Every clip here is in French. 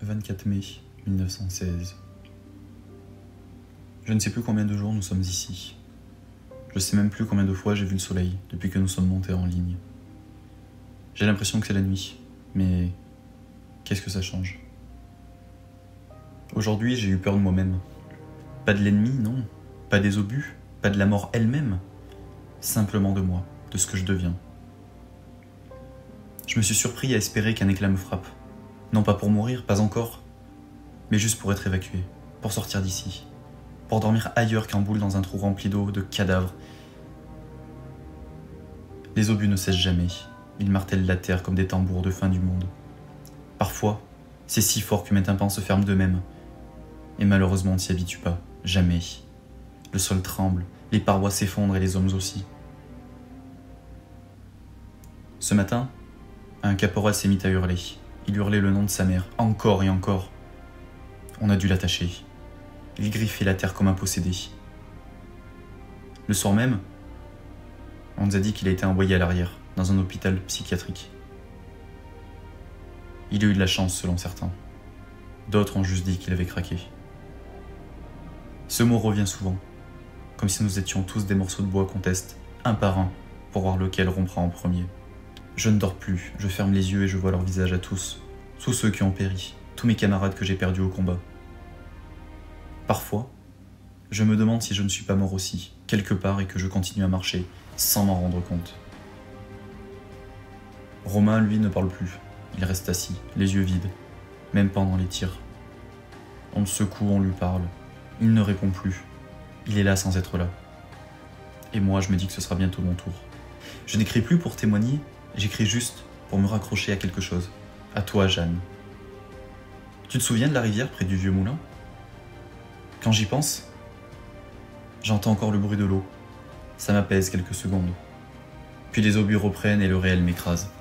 24 mai 1916. Je ne sais plus combien de jours nous sommes ici. Je sais même plus combien de fois j'ai vu le soleil depuis que nous sommes montés en ligne. J'ai l'impression que c'est la nuit, mais qu'est-ce que ça change? Aujourd'hui, j'ai eu peur de moi-même. Pas de l'ennemi, non. Pas des obus, pas de la mort elle-même. Simplement de moi, de ce que je deviens. Je me suis surpris à espérer qu'un éclat me frappe. Non pas pour mourir, pas encore, mais juste pour être évacué, pour sortir d'ici, pour dormir ailleurs qu'en boule dans un trou rempli d'eau, de cadavres. Les obus ne cessent jamais, ils martèlent la terre comme des tambours de fin du monde. Parfois, c'est si fort que mes tympans se ferment d'eux-mêmes. Et malheureusement, on ne s'y habitue pas, jamais. Le sol tremble, les parois s'effondrent et les hommes aussi. Ce matin, un caporal s'est mis à hurler. Il hurlait le nom de sa mère, encore et encore. On a dû l'attacher. Il griffait la terre comme un possédé. Le soir même, on nous a dit qu'il a été envoyé à l'arrière, dans un hôpital psychiatrique. Il a eu de la chance selon certains. D'autres ont juste dit qu'il avait craqué. Ce mot revient souvent, comme si nous étions tous des morceaux de bois qu'on teste, un par un, pour voir lequel rompra en premier. Je ne dors plus, je ferme les yeux et je vois leur visage à tous ceux qui ont péri, tous mes camarades que j'ai perdus au combat. Parfois, je me demande si je ne suis pas mort aussi, quelque part, et que je continue à marcher, sans m'en rendre compte. Romain, lui, ne parle plus. Il reste assis, les yeux vides, même pendant les tirs. On le secoue, on lui parle. Il ne répond plus. Il est là sans être là. Et moi, je me dis que ce sera bientôt mon tour. Je n'écris plus pour témoigner, j'écris juste pour me raccrocher à quelque chose. À toi, Jeanne. Tu te souviens de la rivière près du vieux moulin? Quand j'y pense, j'entends encore le bruit de l'eau. Ça m'apaise quelques secondes. Puis les obus reprennent et le réel m'écrase.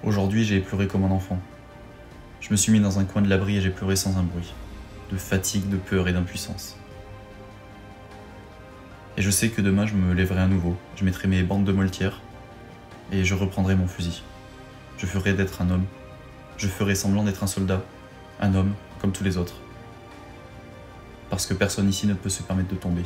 Aujourd'hui, j'ai pleuré comme un enfant. Je me suis mis dans un coin de l'abri et j'ai pleuré sans un bruit. De fatigue, de peur et d'impuissance. Et je sais que demain, je me lèverai à nouveau. Je mettrai mes bandes de moltières et je reprendrai mon fusil. Je ferai d'être un homme. Je ferai semblant d'être un soldat. Un homme comme tous les autres. Parce que personne ici ne peut se permettre de tomber.